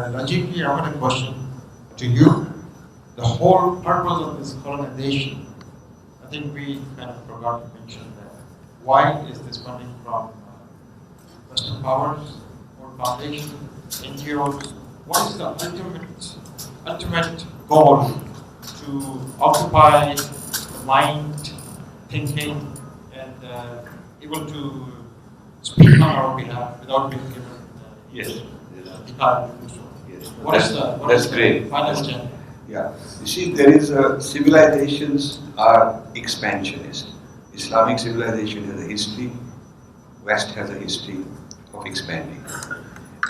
Rajiv, I have a question to you. The whole purpose of this colonization, I think we kind of forgot to mention that. Why is this funding from Western powers, or foundation, NGOs? What is the ultimate goal to occupy the mind, thinking, and able to speak on our behalf without being given the power to do so? Yes. What is the great. final agenda? Yeah. You see, there is civilizations are expansionist. Islamic civilization has a history. West has a history of expanding,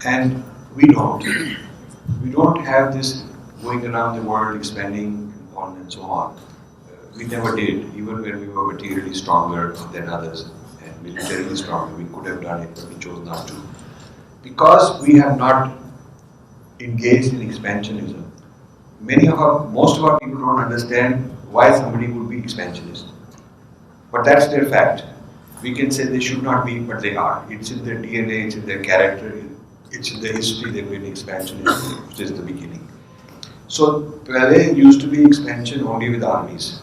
and we don't. We don't have this going around the world expanding on and so on. We never did, even when we were materially stronger than others and militarily stronger. We could have done it, but we chose not to. Because we have not engaged in expansionism, most of our people don't understand why somebody would be expansionist. But that's their fact. We can say they should not be, but they are. It's in their DNA, it's in their character, it's in their history. They've been expansionist since the beginning. So, Pele used to be expansion only with armies,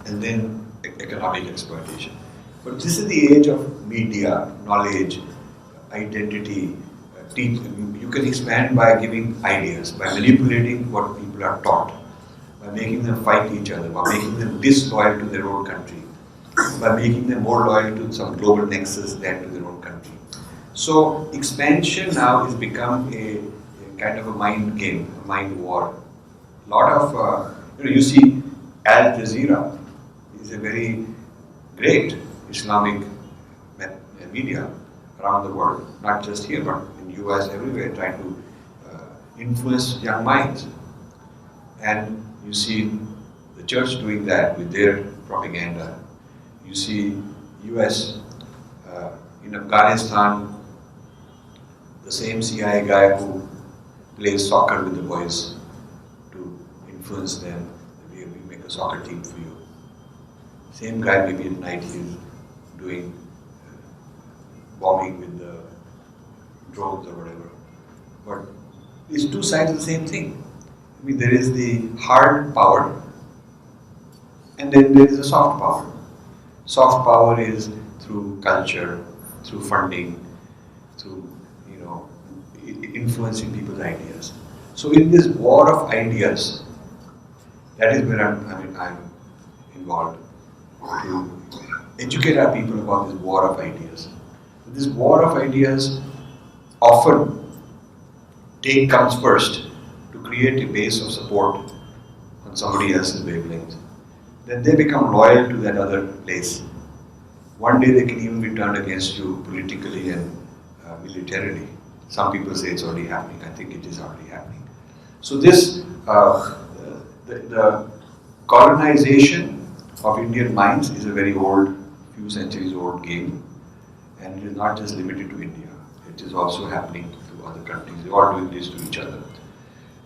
and then economic exploitation. But this is the age of media, knowledge, identity, you can expand by giving ideas, by manipulating what people are taught, by making them fight each other, by making them disloyal to their own country, by making them more loyal to some global nexus than to their own country. So expansion now has become a kind of a mind game, a mind war. A lot of, you see Al Jazeera is a very great Islamic media around the world, not just here, but in US, everywhere, trying to influence young minds. And you see the church doing that with their propaganda. You see US, in Afghanistan, the same CIA guy who plays soccer with the boys to influence them. We make a soccer team for you. Same guy maybe at night he's doing bombing with the drones or whatever. But it's two sides of the same thing. I mean, there is the hard power and then there is the soft power. Soft power is through culture, through funding, through influencing people's ideas. So in this war of ideas, that is where I'm involved, to educate our people about this war of ideas. This war of ideas often comes first to create a base of support on somebody else's wavelength. Then they become loyal to that other place. One day they can even be turned against you politically and militarily. Some people say it's already happening. I think it is already happening. So this, the colonization of Indian minds is a very old, few centuries old game, and it is not just limited to India. It is also happening to other countries. They are doing this to each other.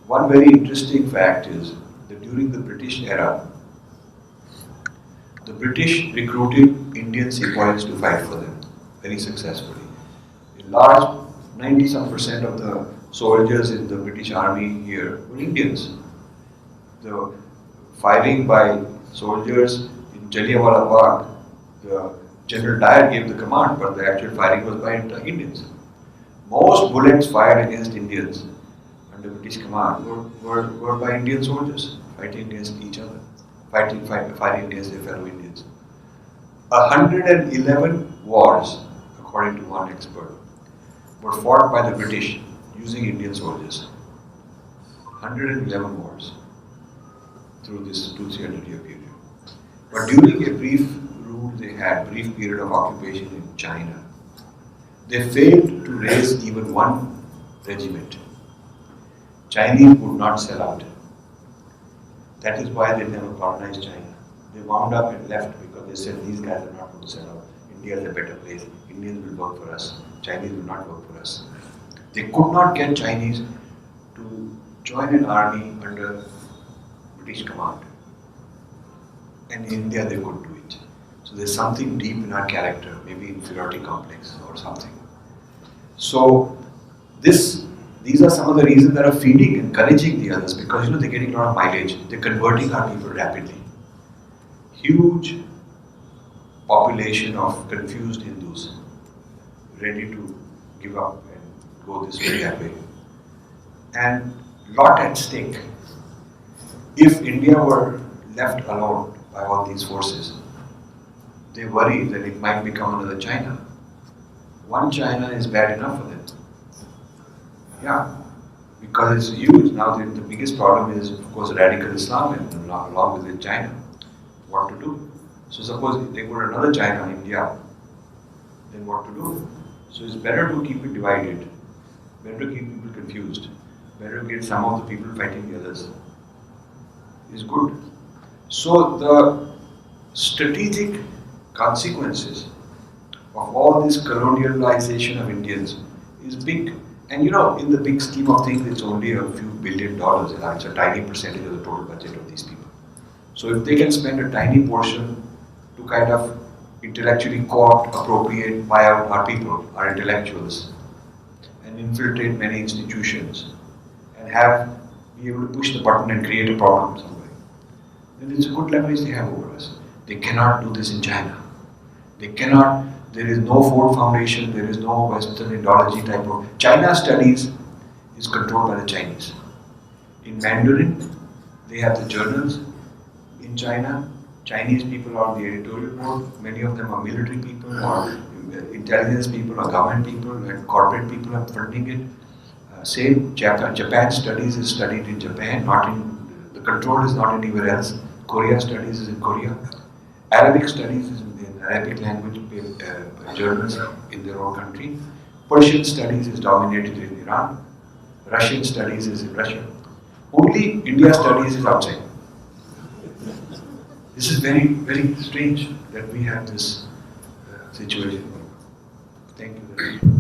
One very interesting fact is that during the British era, the British recruited Indian sepoys to fight for them very successfully. A large 90% of the soldiers in the British army here were Indians. The firing by soldiers in Jallianwala Bagh, the General Dyer gave the command, but the actual firing was by Indians. Most bullets fired against Indians under British command were by Indian soldiers fighting against each other, fighting against their fellow Indians. 111 wars, according to one expert, were fought by the British using Indian soldiers. 111 wars through this 200-300 year period. But during a brief period of occupation in China, they failed to raise even one regiment. Chinese would not sell out. That is why they never colonized China. They wound up and left because they said these guys are not going to sell out. India is a better place. Indians will work for us. Chinese will not work for us. They could not get Chinese to join an army under British command. And in India they could do it. So there's something deep in our character, maybe inferiority complex or something. So this These are some of the reasons that are feeding, encouraging the others, because they're getting a lot of mileage. They're converting our people rapidly. Huge population of confused Hindus ready to give up and go this way, that way. And lot at stake. If India were left alone by all these forces, they worry that it might become another China. One China is bad enough for them. Yeah, because it's huge. Now the biggest problem is, of course, radical Islam and along with it China. What to do? So suppose they go to another China, India, then what to do? So it's better to keep it divided, better to keep people confused, better to get some of the people fighting the others. Is good. So the strategic consequences of all this colonialization of Indians is big. And in the big scheme of things, it's only a few $1 billion. It's a tiny percentage of the total budget of these people. So if they can spend a tiny portion to kind of intellectually co-opt, appropriate, buy out our people, our intellectuals, and infiltrate many institutions, and be able to push the button and create a problem somewhere, then it's a good leverage they have over us. They cannot do this in China. They cannot. There is no Ford Foundation, there is no Western Indology type of... China studies is controlled by the Chinese. In Mandarin, they have the journals. In China, Chinese people are on the editorial board. Many of them are military people or intelligence people or government people and corporate people are funding it. Same, Japan studies is studied in Japan, the control is not anywhere else. Korea studies is in Korea. Arabic studies is in the Arabic language journals in their own country. Persian studies is dominated in Iran. Russian studies is in Russia. Only India studies is outside. This is very, very strange that we have this situation. Thank you very much.